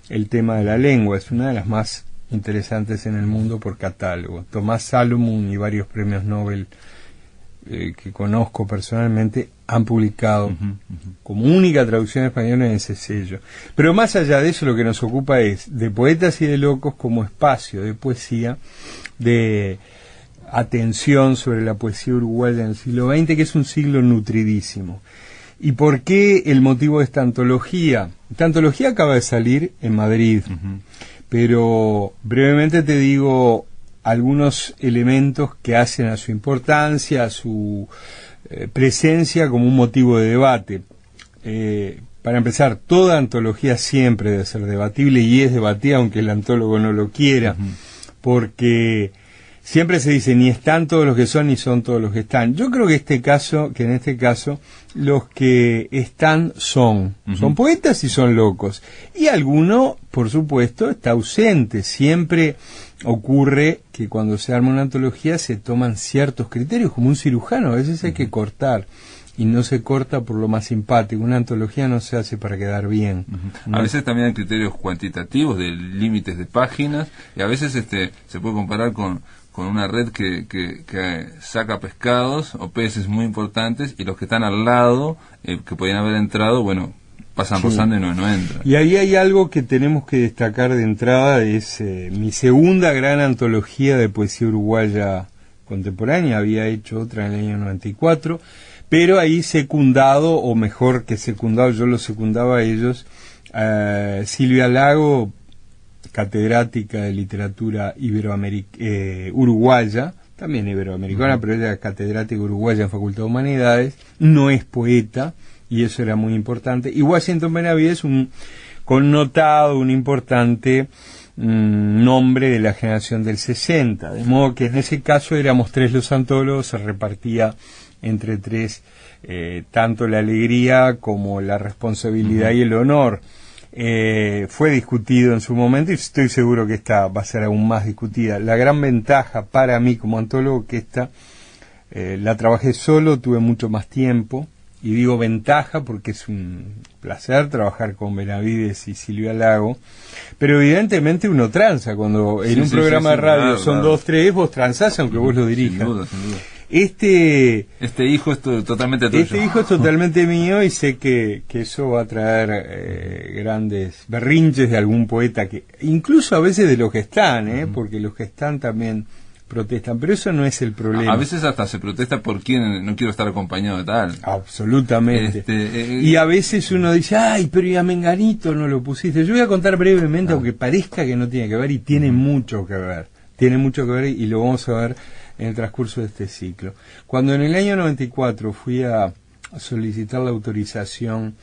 el tema de la lengua, es una de las más interesantes en el mundo por catálogo. Tomás Salomón y varios premios Nobel que conozco personalmente han publicado como única traducción española en ese sello. Pero más allá de eso, lo que nos ocupa es de Poetas y de Locos como espacio de poesía, de atención sobre la poesía uruguaya en el siglo XX, que es un siglo nutridísimo. ¿Y por qué el motivo de esta antología? Esta antología acaba de salir en Madrid, pero brevemente te digo algunos elementos que hacen a su importancia, a su presencia como un motivo de debate. Para empezar, toda antología siempre debe ser debatible y es debatida aunque el antólogo no lo quiera, porque siempre se dice ni están todos los que son ni son todos los que están. Yo creo que en este caso los que están son poetas y son locos. Y alguno, por supuesto, está ausente. Siempre ocurre que cuando se arma una antología se toman ciertos criterios, como un cirujano. A veces hay que cortar. Y no se corta por lo más simpático. Una antología no se hace para quedar bien. A veces también hay criterios cuantitativos de límites de páginas, y a veces se puede comparar con una red que saca pescados o peces muy importantes, y los que están al lado, que podían haber entrado, bueno, pasan rozando y no entran. Y ahí hay algo que tenemos que destacar de entrada, es mi segunda gran antología de poesía uruguaya contemporánea. Había hecho otra en el año 94, pero ahí secundado, o mejor que secundado, yo los secundaba a ellos, Silvia Lago, catedrática de literatura uruguaya, también iberoamericana, pero ella es catedrática uruguaya en Facultad de Humanidades, no es poeta, y eso era muy importante. Y Washington Benavides, un connotado, un importante nombre de la generación del 60, de modo que en ese caso éramos tres los antólogos, se repartía entre tres tanto la alegría como la responsabilidad y el honor. Fue discutido en su momento y estoy seguro que esta va a ser aún más discutida. La gran ventaja para mí como antólogo que esta la trabajé solo, tuve mucho más tiempo, y digo ventaja porque es un placer trabajar con Benavides y Silvia Lago, pero evidentemente uno tranza cuando en un programa de radio son dos, tres, vos transás aunque vos lo dirijas. Sin duda, sin duda. Este hijo es totalmente tuyo. Este hijo es totalmente mío, y sé que eso va a traer grandes berrinches de algún poeta, que incluso a veces de los que están, porque los que están también protestan, pero eso no es el problema. A veces hasta se protesta por quien no quiero estar acompañado de tal. Absolutamente. Y a veces uno dice, ay, pero y a Menganito no lo pusiste. Yo voy a contar brevemente, aunque parezca que no tiene que ver, y tiene mucho que ver. Tiene mucho que ver y lo vamos a ver en el transcurso de este ciclo. Cuando en el año 94 fui a solicitar la autorización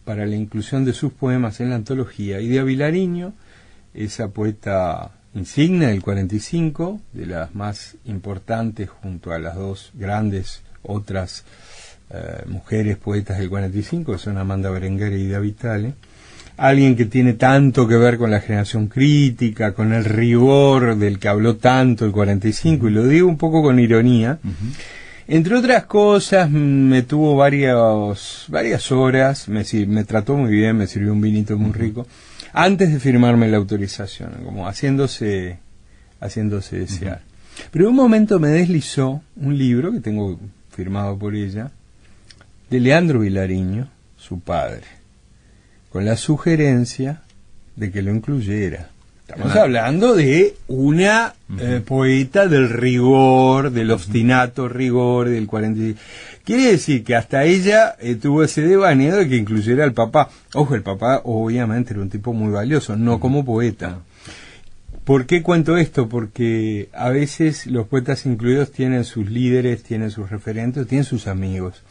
para la inclusión de sus poemas en la antología, Idia Vilariño, esa poeta insignia del 45, de las más importantes junto a las dos grandes otras mujeres poetas del 45, que son Amanda Berenguer y Ida Vitale, alguien que tiene tanto que ver con la generación crítica, con el rigor del que habló tanto el 45, y lo digo un poco con ironía. Entre otras cosas, me tuvo varias horas, me trató muy bien, me sirvió un vinito muy rico, antes de firmarme la autorización, como haciéndose desear. Pero en un momento me deslizó un libro que tengo firmado por ella, de Leandro Vilariño, su padre, con la sugerencia de que lo incluyera. Estamos hablando de una poeta del rigor, del obstinato rigor del 45. Quiere decir que hasta ella tuvo ese devaneo de que incluyera al papá. Ojo, el papá obviamente era un tipo muy valioso, no como poeta. ¿Por qué cuento esto? Porque a veces los poetas incluidos tienen sus líderes, tienen sus referentes, tienen sus amigos.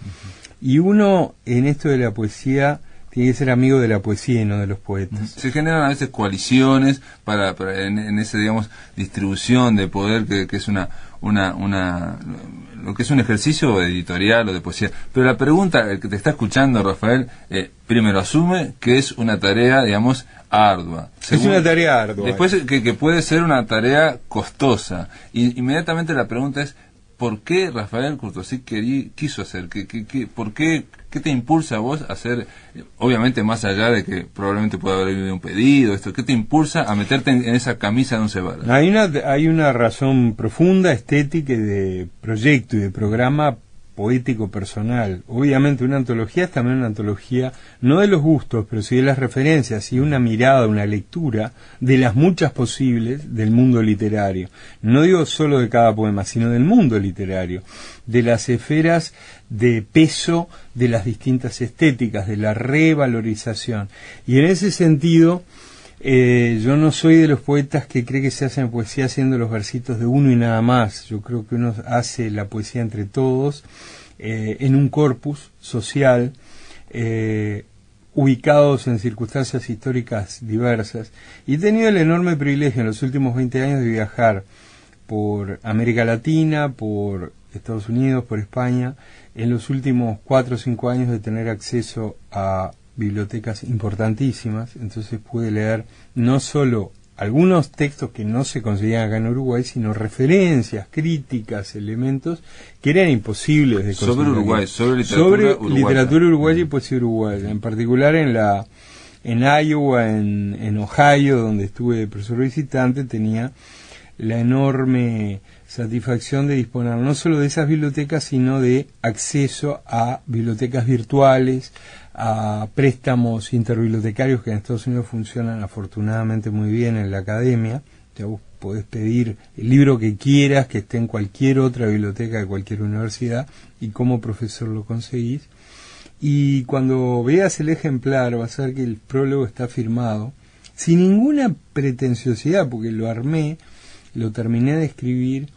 Y uno en esto de la poesía tiene que ser amigo de la poesía y no de los poetas. Se generan a veces coaliciones para en ese, digamos, distribución de poder que es lo que es un ejercicio editorial o de poesía. Pero la pregunta, el que te está escuchando, Rafael, primero asume que es una tarea, digamos, ardua. Es una tarea ardua. Después que puede ser una tarea costosa. Y inmediatamente la pregunta es, ¿por qué Rafael Courtosi quiso hacer? ¿Por qué te impulsa a vos a hacer, obviamente más allá de que probablemente pueda haber habido un pedido, qué te impulsa a meterte en esa camisa de 11 varas? Hay una razón profunda, estética y de proyecto y de programa poético personal. Obviamente una antología es también una antología no de los gustos, pero sí de las referencias y una mirada, una lectura de las muchas posibles del mundo literario. No digo solo de cada poema, sino del mundo literario, de las esferas de peso de las distintas estéticas, de la revalorización. Y en ese sentido, yo no soy de los poetas que cree que se hacen poesía haciendo los versitos de uno y nada más. Yo creo que uno hace la poesía entre todos, en un corpus social, ubicados en circunstancias históricas diversas. Y he tenido el enorme privilegio en los últimos 20 años de viajar por América Latina, por Estados Unidos, por España, en los últimos 4 o 5 años de tener acceso a bibliotecas importantísimas, entonces pude leer no solo algunos textos que no se conseguían acá en Uruguay, sino referencias, críticas, elementos que eran imposibles de conseguir. Sobre Uruguay, sobre literatura uruguaya y poesía uruguaya, en particular en Iowa, en Ohio, donde estuve de profesor visitante, tenía la enorme satisfacción de disponer no solo de esas bibliotecas, sino de acceso a bibliotecas virtuales, a préstamos interbibliotecarios que en Estados Unidos funcionan afortunadamente muy bien en la academia. Ya vos podés pedir el libro que quieras, que esté en cualquier otra biblioteca de cualquier universidad, y como profesor lo conseguís. Y cuando veas el ejemplar vas a ver que el prólogo está firmado sin ninguna pretenciosidad, porque lo armé, lo terminé de escribir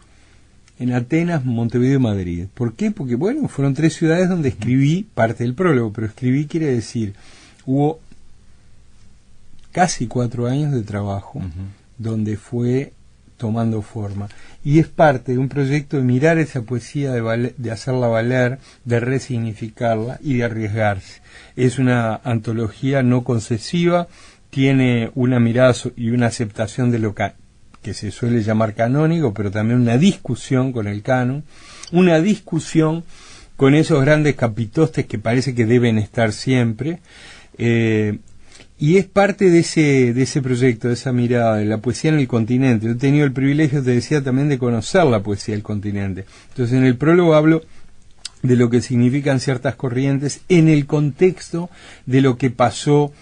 en Atenas, Montevideo y Madrid. ¿Por qué? Porque, bueno, fueron 3 ciudades donde escribí parte del prólogo, pero escribí quiere decir, hubo casi 4 años de trabajo, donde fue tomando forma. Y es parte de un proyecto de mirar esa poesía, de hacerla valer, de resignificarla y de arriesgarse. Es una antología no concesiva, tiene una mirada y una aceptación de lo que se suele llamar canónico, pero también una discusión con el canon, una discusión con esos grandes capitostes que parece que deben estar siempre, y es parte de ese proyecto, de esa mirada, de la poesía en el continente. Yo he tenido el privilegio, te decía, también de conocer la poesía del continente. Entonces en el prólogo hablo de lo que significan ciertas corrientes en el contexto de lo que pasó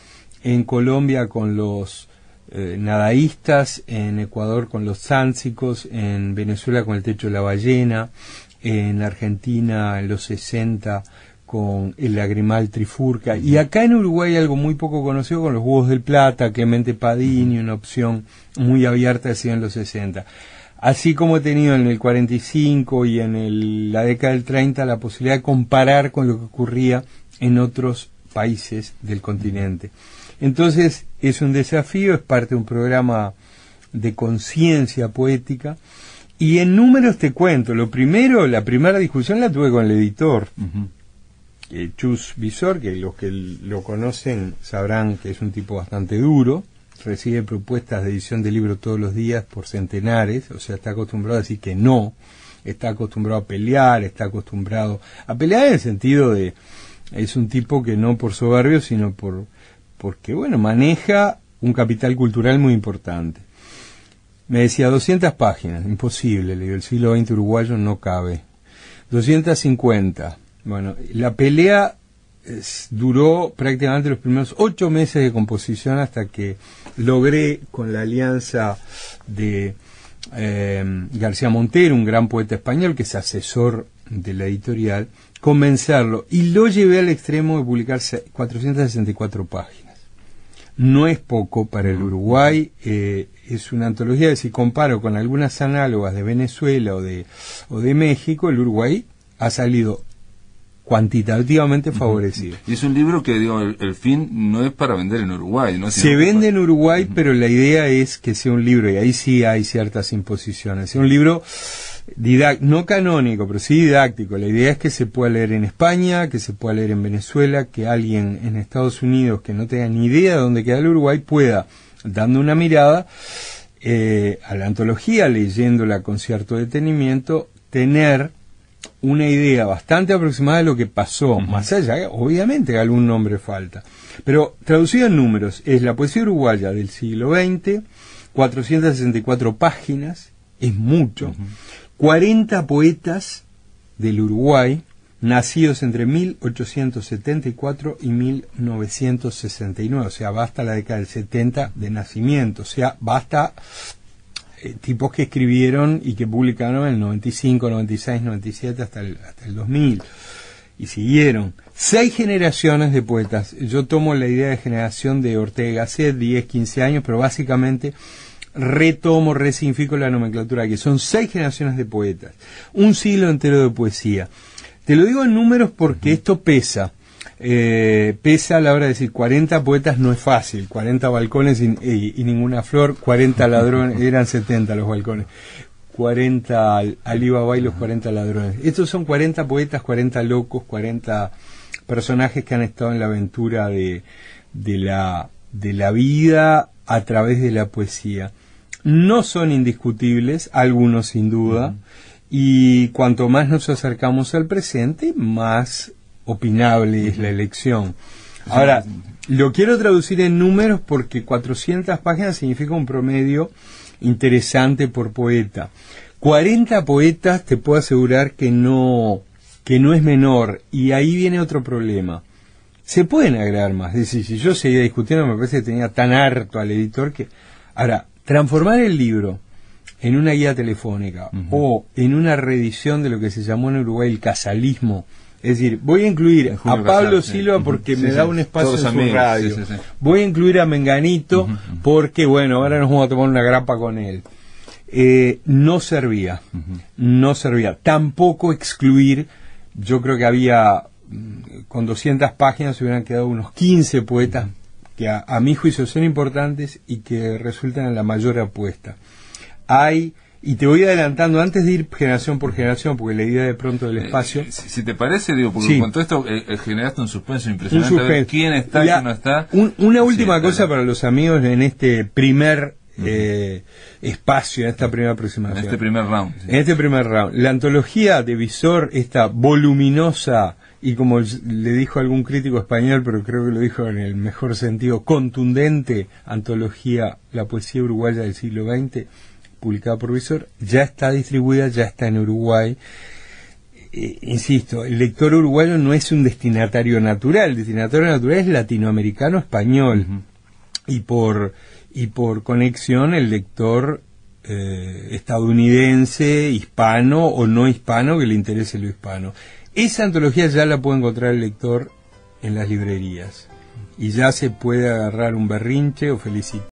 en Colombia con los nadaístas, en Ecuador con los záncicos, en Venezuela con el techo de la ballena, en Argentina en los 60 con el lagrimal Trifurca, y acá en Uruguay algo muy poco conocido con los Búhos del Plata, Clemente Padini, una opción muy abierta así en los 60. Así como he tenido en el 45 y en la década del 30 la posibilidad de comparar con lo que ocurría en otros países del continente. Entonces es un desafío, es parte de un programa de conciencia poética, y en números te cuento, la primera discusión la tuve con el editor, Chus Visor, que los que lo conocen sabrán que es un tipo bastante duro, recibe propuestas de edición de libro todos los días por centenares, o sea, está acostumbrado a decir que no, está acostumbrado a pelear en el sentido de, es un tipo que no por soberbio, sino porque, bueno, maneja un capital cultural muy importante. Me decía 200 páginas, imposible, le digo, el siglo XX uruguayo no cabe. 250. Bueno, la pelea duró prácticamente los primeros 8 meses de composición hasta que logré, con la alianza de García Montero, un gran poeta español que es asesor de la editorial, convencerlo, y lo llevé al extremo de publicar 464 páginas. No es poco para el Uruguay, es una antología que, si comparo con algunas análogas de Venezuela o de México, el Uruguay ha salido cuantitativamente favorecido. Y es un libro que, digo, el fin no es para vender en Uruguay, ¿no? Se vende en Uruguay, pero la idea es que sea un libro, y ahí sí hay ciertas imposiciones, sea un libro no canónico, pero sí didáctico. La idea es que se pueda leer en España, que se pueda leer en Venezuela, que alguien en Estados Unidos que no tenga ni idea de dónde queda el Uruguay pueda, dando una mirada a la antología, leyéndola con cierto detenimiento, tener una idea bastante aproximada de lo que pasó, más allá, obviamente que algún nombre falta. Pero traducido en números, es la poesía uruguaya del siglo XX, 464 páginas, es mucho. 40 poetas del Uruguay, nacidos entre 1874 y 1969, o sea, basta la década del 70 de nacimiento, o sea, basta tipos que escribieron y que publicaron en el 95, 96, 97 hasta el 2000 y siguieron. 6 generaciones de poetas. Yo tomo la idea de generación de Ortega y Gasset, 10, 15 años, pero básicamente resignifico la nomenclatura, que son 6 generaciones de poetas, un siglo entero de poesía. Te lo digo en números porque esto pesa. Pesa a la hora de decir 40 poetas no es fácil, 40 balcones y ninguna flor, 40 ladrones, eran 70 los balcones, 40 Alibaba y los 40 ladrones. Estos son 40 poetas, 40 locos, 40 personajes que han estado en la aventura de la vida a través de la poesía. No son indiscutibles, algunos sin duda, y cuanto más nos acercamos al presente, más opinable es la elección. Ahora, lo quiero traducir en números porque 400 páginas significa un promedio interesante por poeta. 40 poetas te puedo asegurar que no es menor, y ahí viene otro problema. Se pueden agregar más, es decir, si yo seguía discutiendo, me parece que tenía tan harto al editor que... Ahora, transformar el libro en una guía telefónica o en una reedición de lo que se llamó en Uruguay el casalismo. Es decir, voy a incluir a Pablo Silva porque me da un espacio en su radio. Voy a incluir a Menganito porque, bueno, ahora nos vamos a tomar una grapa con él. No servía. No servía. Tampoco excluir, yo creo que había, con 200 páginas se hubieran quedado unos 15 poetas que a mi juicio son importantes y que resultan en la mayor apuesta. Y te voy adelantando antes de ir generación por generación, porque la idea de pronto del espacio... Si te parece, digo, porque con todo esto generaste un suspenso impresionante. A ver quién está y quién no está. Una última cosa para los amigos en este primer espacio, en esta primera aproximación. En este primer round. En este primer round. La antología de Visor, esta voluminosa, y como le dijo algún crítico español, pero creo que lo dijo en el mejor sentido, contundente antología, la poesía uruguaya del siglo XX, publicada por Visor, ya está distribuida, ya está en Uruguay. Insisto, el lector uruguayo no es un destinatario natural, el destinatario natural es latinoamericano español. y por conexión el lector estadounidense, hispano o no hispano que le interese lo hispano. Esa antología ya la puede encontrar el lector en las librerías y ya se puede agarrar un berrinche o felicitar